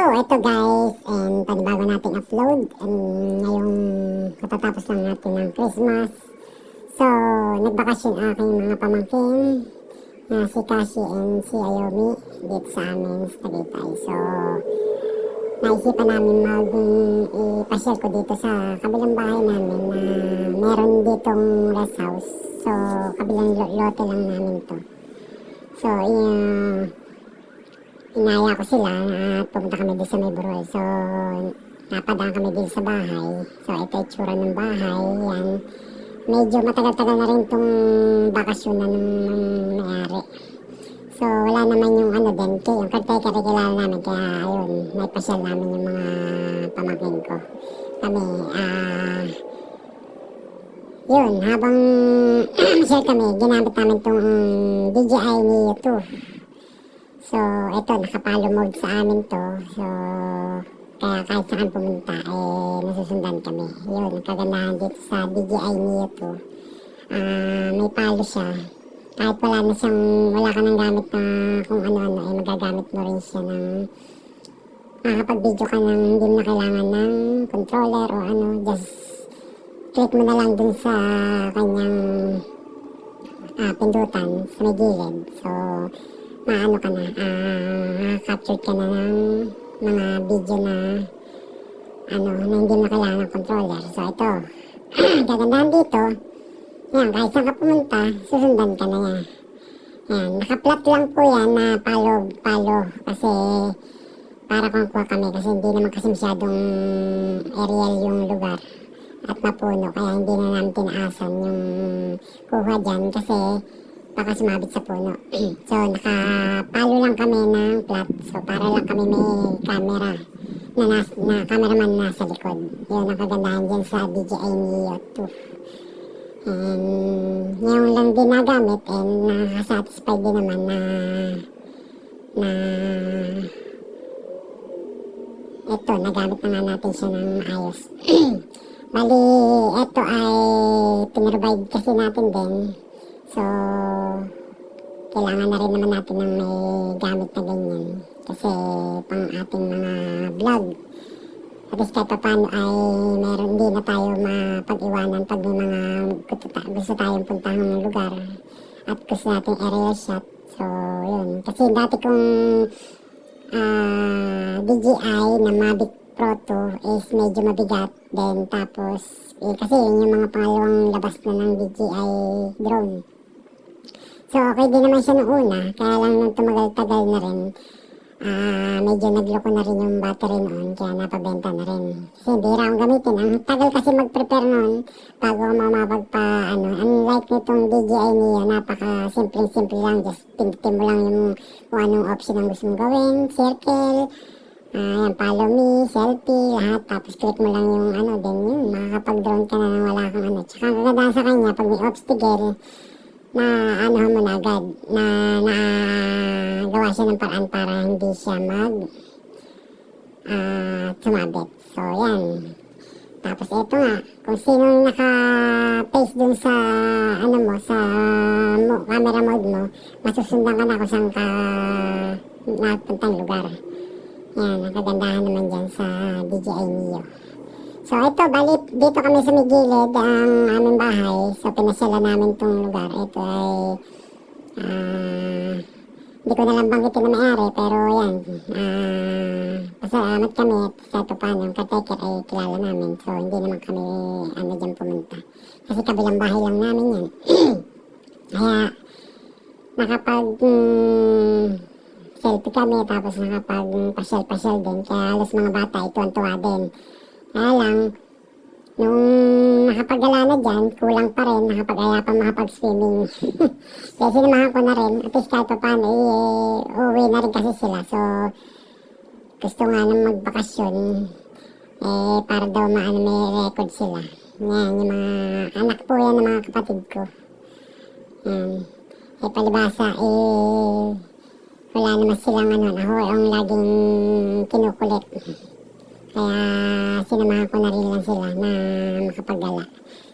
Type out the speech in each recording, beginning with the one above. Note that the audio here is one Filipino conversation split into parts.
ito guys, and panibago nating upload, and ngayong katatapos lang natin ng Christmas. So, nagbakasyon aking mga pamangkin na si Kashi and si Ayomi dito sa amin sa Tagaytay. So, naisipan namin ipasyal ko dito sa kabilang bahay namin na meron ditong rest house. So, kabilang lote lang namin to. So, inaya ko sila at pumunta kami dito sa may burol. So, napadaan kami dito sa bahay. So, ito yung tsura ng bahay. Yan. Medyo matagal-tagal na rin itong bakasyon na nung nangyari. So, wala naman yung din. Yung caretaker kilala namin. Kaya, ayun, naipasyal namin yung mga pamangkin ko. Kami, yun, habang share kami, ginamit namin itong DJI Neo 2. So, ito, nakapalo mode sa amin to. So, kaya kahit saan pumunta, nasusundan kami. Yun, kagandahan dito sa DJI Neo 2. May palo siya. Kahit wala ka nang gamit na kung ano-ano, magagamit mo rin siya ng makakapag-video ka ng hindi mo na kailangan ng controller o ano, just click mo na lang dun sa kanyang pindutan sa may gilid. So, maano ka na, capture ka na ng mga video na na hindi mo kailangan ng controller. So, ito, kagandahan dito, yan, kahit saan ka pumunta, susundan ka na yan. Yan, naka-flat lang po yan na palo, kasi para kung kuha kami, kasi hindi naman kasi masyadong aerial yung lugar at mapuno, kaya hindi na namin tinaasan yung kuha dyan, kasi baka sumabit sa puno. So, nakapalo lang kami ng flat. So, para lang kami may camera na cameraman nasa likod. Yun ang kagandahan dyan sa DJI Neo 2. And yung lang din nagamit, and nakaka-satisfied din naman na ito, nagamit na nga natin siya ng maayos. Bali, ito ay pinrovide kasi natin din. So, kailangan na rin naman natin ng may gamit na ganyan. Kasi pang ating mga vlog. At least kahit paano ay hindi na tayo mapag-iwanan pag may mga gusto tayong puntahang lugar. At gusto natin aerial shot. So, yun. Kasi dati kong DJI na Mavic Pro 2 is medyo mabigat. Then tapos, kasi yun yung mga pangalawang labas na ng DJI drone. So, okay din naman siya nung una. Kaya lang nung tumagal-tagal na rin, medyo nagloko na rin yung battery noon. Kaya napabenta na rin. Kasi hindi akong gamitin. Ang tagal kasi mag-prepare noon bago unlike nitong DJI Neo, napaka-simple lang. Just pindutin mo lang yung kung anong option ang gusto mong gawin. Circle, yan, follow me, selfie, lahat. Tapos click mo lang yung then yun, makakapag-drone ka na nang wala kang Tsaka ang kaganda sa kanya, pag may obstacle, na mo na agad, na gawa siya ng paraan para hindi siya sumabit. So, yan. Tapos ito nga, kung sinong naka-face dun sa, sa camera mode mo, masusundan ka na kung saan ka napuntang lugar. Yan, ang kagandahan naman dyan sa DJI Neo. So, ito, balik dito kami sa may gilid ang aming bahay. So, pinasyalan namin itong lugar. Ito ay, hindi ko nalang banggitin na may-ari, pero yan, pasalamat kami at sa ito paano, yung caretaker ay kilala namin. So, hindi naman kami, dyan pumunta. Kasi kabilang bahay lang namin yan. Kaya, selfie kami, tapos nakapag-pasyal-pasyal din. Kaya halos mga bata, tuwan-tuwa din. Kaya lang, nung nakapagala na dyan, kulang pa rin, nakapag-aya pa makapag-swimming. Kaya sinamahan ko na rin, at least kahit pa paano, uuwi na rin kasi sila. So, gusto nga nang magbakasyon, para daw may record sila. Yan, yung mga anak po yan ng mga kapatid ko. Yan. Palibasa, wala naman silang ako ang laging kinukulit. Kaya sinamahan ko na rin lang sila na makapaggala.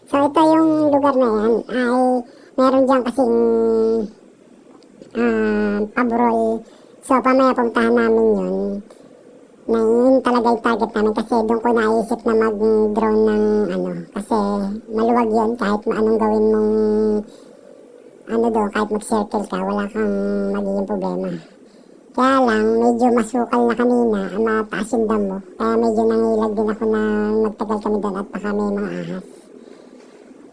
So, ito yung lugar na yan ay meron dyan kasing pabrol. So, pamaya puntahan namin yun. na yun talaga yung target namin kasi doon ko naisip na mag-drone ng ano, kasi maluwag yun kahit anong gawin mong ano doon, kahit mag-circle ka, wala kang magiging problema. Kaya lang, medyo masukal na kanina, mataas yung damo, kaya medyo nangilag din ako na magtagal kami doon at baka may mga ahas.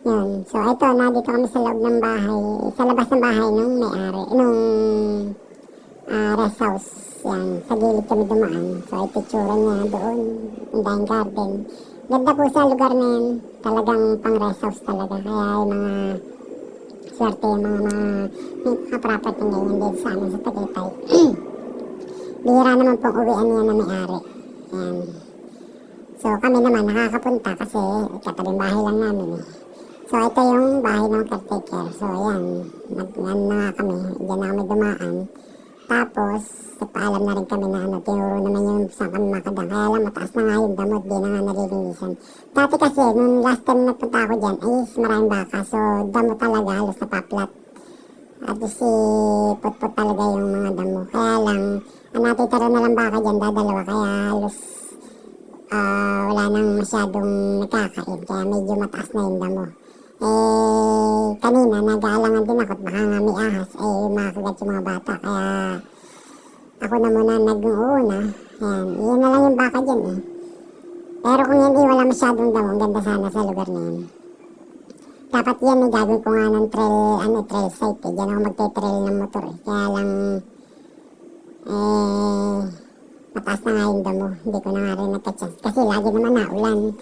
Yun, so ito, nandito kami sa loob ng bahay, sa labas ng bahay nung may-ari, nung rest house. Yan, sa gilid kami dumaan. So, ito tsura niya doon, yung dining garden. Ganda po sa lugar na yun. Talagang pang rest house talaga. Kaya yung mga swerte, yung mga property ngayon dito sa amin sa Tagaytay. Bihira naman pong uwian niya na may-ari. Yan. So, kami naman nakakapunta kasi katabing bahay lang namin eh. So, ito yung bahay ng caretaker. So, yan. Nag-ano na kami. Diyan na kami dumaan. Tapos, nagpaalam na rin kami na ano, tinuro naman yung saan kami makadang. Kaya lang, mataas na nga yung damot, di na nga nalilinisan. Dati kasi, nung last time nagpunta ako dyan, ay maraming baka. So, damo talaga, halos napaplat. At si putput talaga yung mga damo. Kaya lang, ang natitira na lang baka dyan, dadalawa. Kaya halos, wala nang masyadong nakakain. Kaya medyo mataas na yung damo. Kanina nag-aalangan din ako at baka nga may ahas makagat yung mga bata, kaya ako na muna nag-uuna. Yun na lang yung baka dyan eh. Pero kung hindi wala masyadong damo, ganda sana sa lugar na yun. Dapat yan gagawin ko nga ng trail site eh. Diyan ako magte-trail ng motor eh. Kaya lang mataas na nga yung damo, hindi ko na nga rin nagka-chance kasi lagi naman naulan.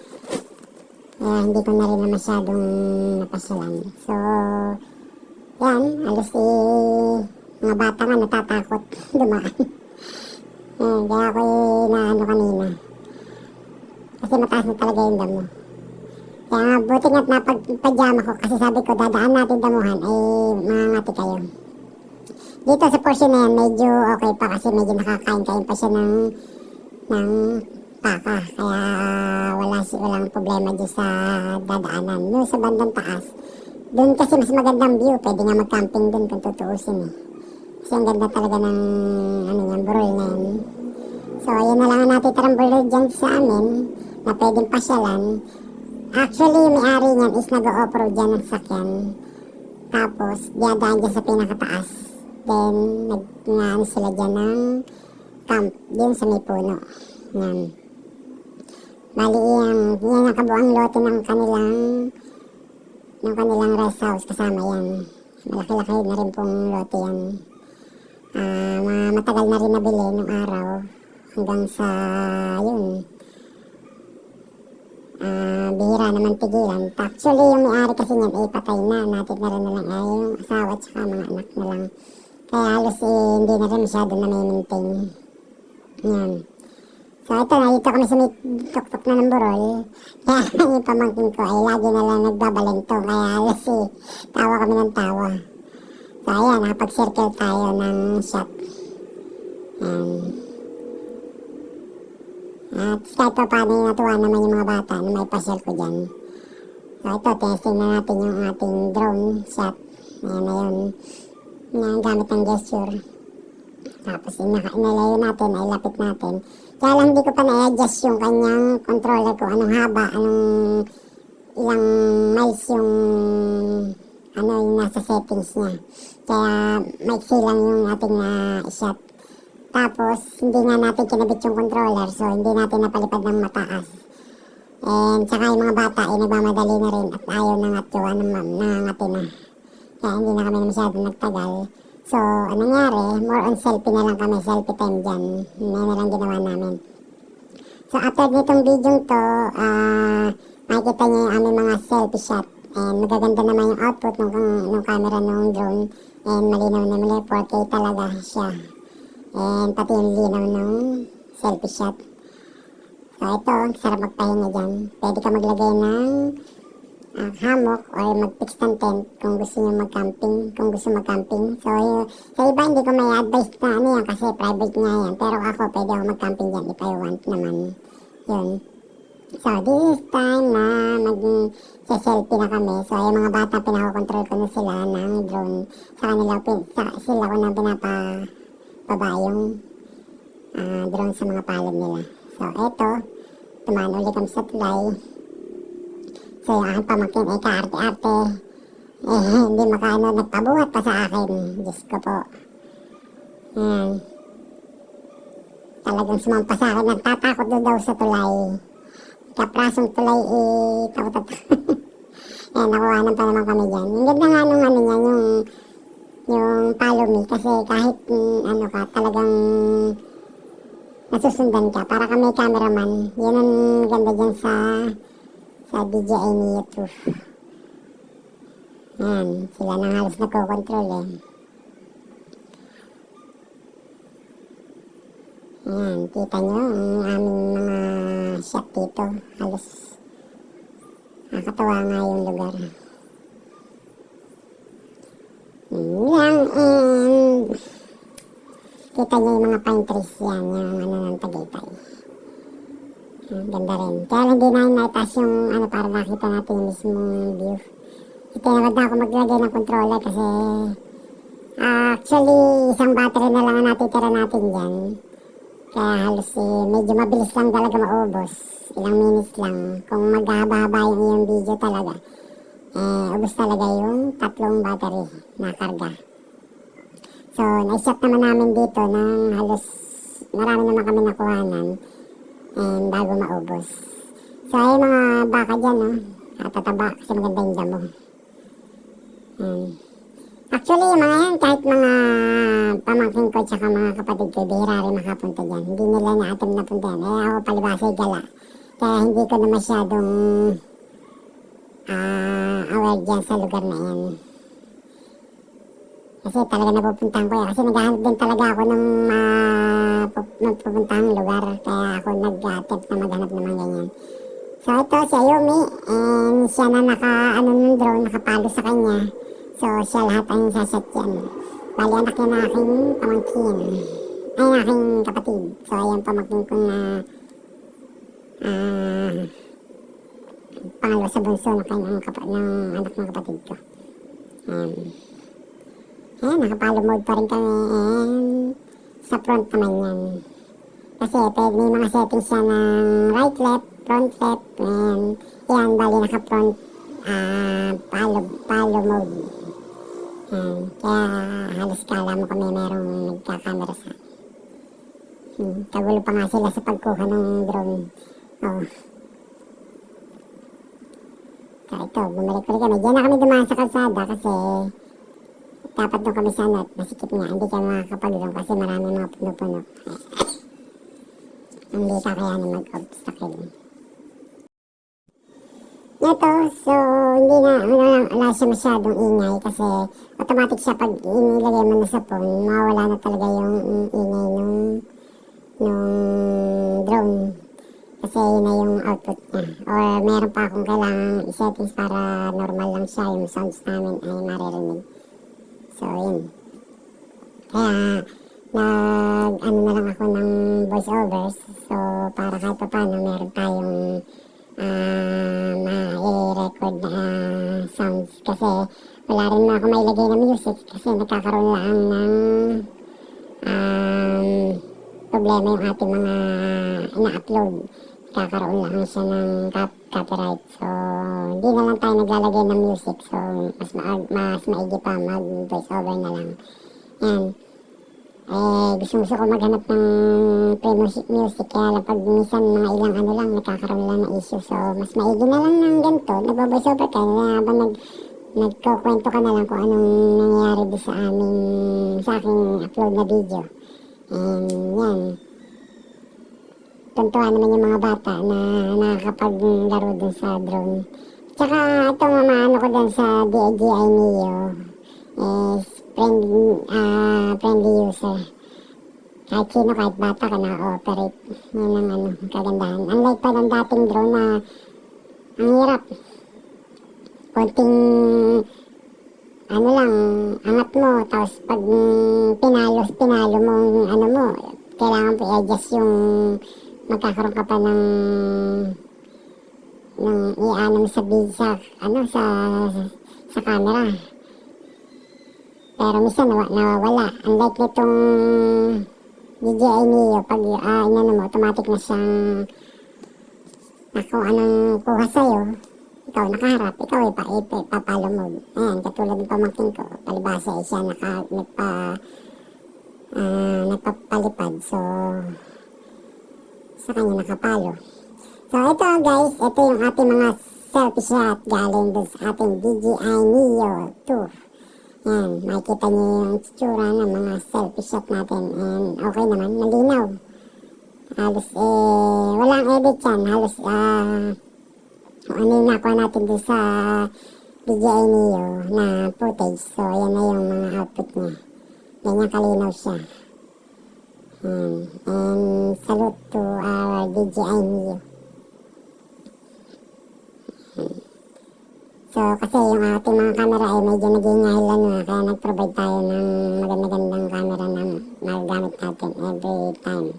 Kaya hindi ko na rin na masyadong napasyalan. So, yan, halos mga bata nga natatakot dumaan. Kaya ako naano kanina. Kasi mataas na talaga yung damo. Kaya nga, buti nga't napagpajama ko kasi sabi ko, dadaan natin damuhan, mangangati kayo. Dito sa portion na yan, medyo okay pa kasi medyo nakakain-kain pa siya ng baka. Kaya walang problema dyan sa dadaanan. Yung sa bandang taas, doon kasi mas magandang view. Pwede nga mag-camping doon kung tutuusin eh. Kasi ang ganda talaga ng burol na yan. So, yun na lang ang natitirang burol dyan sa amin na pwedeng pasyalan. Actually, yung may-ari niyan is nag-o-offroad dyan ng sakyan. Tapos, diadaan dyan sa pinakataas. Then, nag-ano sila dyan ng camp dyan sa may puno. Yan. Bali, yan ang kabuang lote ng kanilang rest house, kasama yan. Malaki-laki na rin pong lote yan. Matagal na rin nabili ng araw hanggang sa yun. Bihira naman tigilan. Actually, yung may-ari kasi niyan patay na. Natitira na lang yung asawa at saka mga anak na lang. Kaya halos hindi na rin masyado na may maintain. Yan. So ito, nandito kami sa may tuktok na ng burol. Kaya yung pamangkin ko ay lagi na lang nagbabalento. Kaya halos tawa kami ng tawa. So ayan, nakapag-circle tayo ng shot. At kahit pa paano yung natuwa naman yung mga bata na may pasyal ko dyan. So ito, testing na natin yung ating drone shot. Ayan na yun. Yung gamit ng gesture. Tapos inalayo natin, ay lapit natin. Kaya lang hindi ko pa na-adjust yung kanyang controller ko. Anong haba, ilang miles yung yung nasa settings niya. Kaya maiksi lang yung ating shot. Tapos hindi nga natin kinabit yung controller, so hindi natin napalipad ng mataas. And saka yung mga bata ay nagmamadali na rin at ayaw na ngatsuwa nangangati na. Kaya hindi na kami masyado nagtagal. So, anong nangyari? More on selfie na lang kami, selfie time dyan. Yan na lang ginawa namin. So, after nitong video to, makikita niyo yung aming mga selfie shot. And magaganda naman yung output ng camera ng drone. And malinaw na muli, 4K talaga siya. And pati yung linaw ng selfie shot. So, ito, sarap magpahinga dyan. Pwede ka maglagay ng hammock or mag-fix ng tent kung gusto nyo mag-camping, So, sa iba hindi ko may advice na yan kasi private nga yan. Pero ako, pwede ako mag-camping dyan if I want naman. Yun. So, this time na mag-selfie na kami. So, yung mga bata, pinakokontrol ko na sila ng drone. Sa kanila, sila ko nang pinapababa yung drone sa mga palad nila. So eto, tumaan ulit kami sa tulay. So yung aking pamangkin ay kaarte-arte. Hindi makaano, nagpabuhat pa sa akin. Diyos ko po. Ayan. Talagang sumampa sa akin, nagtatakot daw sa tulay. Kaprasong tulay, takot at ayan, nakuhanan pa naman kami dyan. Yung ganda nga nung ano niya, yung follow me, kasi kahit ano ka, talagang nasusundan ka. Para kami cameraman. Yan ang ganda dyan sa DJI Neo 2. Ayan, sila na halos nagko-control eh. Ayan, kita nyo ang aming mga shot dito. Halos nakakatawa nga yung lugar. Yan, and kita nyo yung mga pine trees yan, yung ano ng Tagaytay. Ganda rin. Kaya lang di na naitaas yung ano para nakita natin yung mismong view. Itinawad na ako maglagay ng controller kasi actually isang battery na lang ang natitira natin dyan. Kaya halos medyo mabilis lang talaga maubos. Ilang minutes lang. Kung maghahaba-haba yung video talaga, ubos talaga yung 3 battery na karga. So, na-shot naman namin dito ng halos marami naman kami nakuhanan and bago maubos. So, ay mga baka dyan, no? Tataba kasi maganda yung damo. Actually, yung mga yan, kahit mga pamangkin ko tsaka mga kapatid ko, bihira rin makapunta dyan. Hindi nila na-attempt na punta yan. Ako palibasay gala. Kaya hindi ko na masyadong aware dyan sa lugar na yan. Kasi talaga napupuntahan ko yan. Kasi naghahanap din talaga ako ng mapupuntahang lugar. Kaya ako nag-attempt na maghanap naman ganyan. So ito si Ayumi, and siya na ng drone, nakapalo sa kanya. So siya lahat ang sasat yan. Bali anak yan na aking pamangkin. Ay, na aking kapatid. So ayan pamangkin ko na pangalawa sa bunso na kayo ng anak ng kapatid ko. Ayan, nakapalo mode pa rin kami, and sa front naman yan. Kasi may mga settings siya ng right, left, front, left, and yan, bali naka-front follow mode. Kaya halos kala mo kami merong nagka-camera sa kagulo pa nga sila sa pagkuha ng drone. So ito, bumalik kami. Diyan na kami dumaan sa kalsada kasi dapat doon kami sana at masikip nga. Hindi kami makakapag-drone kasi marami mga puno-puno. Hindi ka kaya na mag-obstacle. Ito, so hindi na, wala siya masyadong ingay kasi automatic siya pag inilagay mo na sa phone, mawawala na talaga yung ingay nung drone. Kasi yun na yung output niya. Or meron pa akong kailangang i-settings para normal lang siya, yung sounds namin ay maririnig. So yun. Kaya ano na lang ako ng voice overs. So para kahit pa paano meron tayong ma-record na sounds kasi wala rin na ako mailagay na music kasi nagkakaroon lang ng problema yung ating mga ina-upload. Nagkakaroon lang siya ng copyright. So hindi na lang tayo naglalagay ng music. So mas maigi pa mag-voice over na lang. Yan. Gusto ko maghanap ng pre-music kaya lang pag minsan mga ilang ano lang nagkakaroon lang ng issue. So mas maigi na lang ng ganito, nagbo-voice over ka na habang nagkukwento ka na lang kung anong nangyayari doon sa aking upload na video. And yan, tuntuhan naman yung mga bata na nakakapaglaro dun sa drone. Tsaka itong ano ko dun sa DJI Neo is friendly user. Kahit sino, kahit bata ka na-operate. Yun ang kagandahan. Unlike pa ng dating drone na ang hirap. Konting angat mo, tapos pag pinalo mo kailangan po i-adjust yung magkakaroon ka pa ng i-ano mo sa camera. Pero minsan nawawala. Unlike nitong DJI Neo, pag inano mo, automatic na siyang na kung anong kuha sa'yo, ikaw nakaharap, ikaw ipapalo mo. Ayan, katulad ng pamangkin ko, palibasa siya nagpapalipad. So, sa kanya nakapalo. So, ito guys, ito yung ating mga selfie shot galing doon sa ating DJI Neo 2. Yan, makikita niyo yung tsura ng mga selfie shot natin. And okay naman, malinaw. Halos walang edit yan. Halos kung ano yung nakuha natin doon sa DJI Neo na footage. So, yan na yung mga output niya. Ganyan kalinaw siya. And salute to our DJI Neo. So, kasi yung ating mga camera ay medyo nag-iingahilan na, kaya nag-provide tayo ng magandang camera na magagamit natin every time.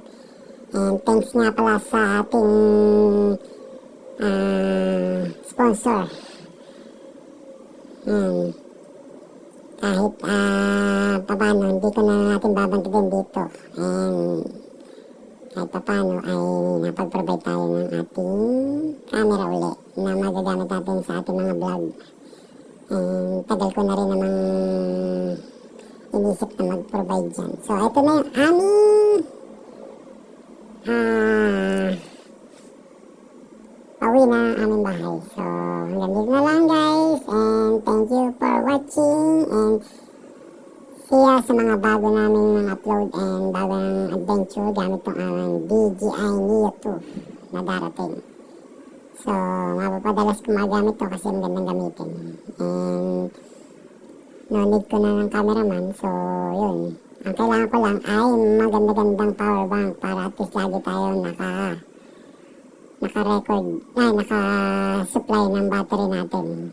And thanks nga pala sa ating sponsor. Kahit paano, hindi ko na natin babanggitin dito. And kahit paano ay napag-provide tayo ng ating camera uli na magagamit natin sa ating mga vlog. And tagal ko na rin namang inisip na mag-provide dyan. So, ito na yung aming pauwi na aming bahay. So, hanggang dito na lang guys. And thank you for watching. And see ya sa mga bago naming mga upload and bagong adventure gamit itong aming DJI Neo 2 na darating. So, mapapadalas ko magamit to kasi ang gandang gamitin. And no need ko na ng cameraman. So, yun. Ang kailangan ko lang ay maganda-gandang power bank para at least lagi tayo naka-record, naka-supply ng battery natin.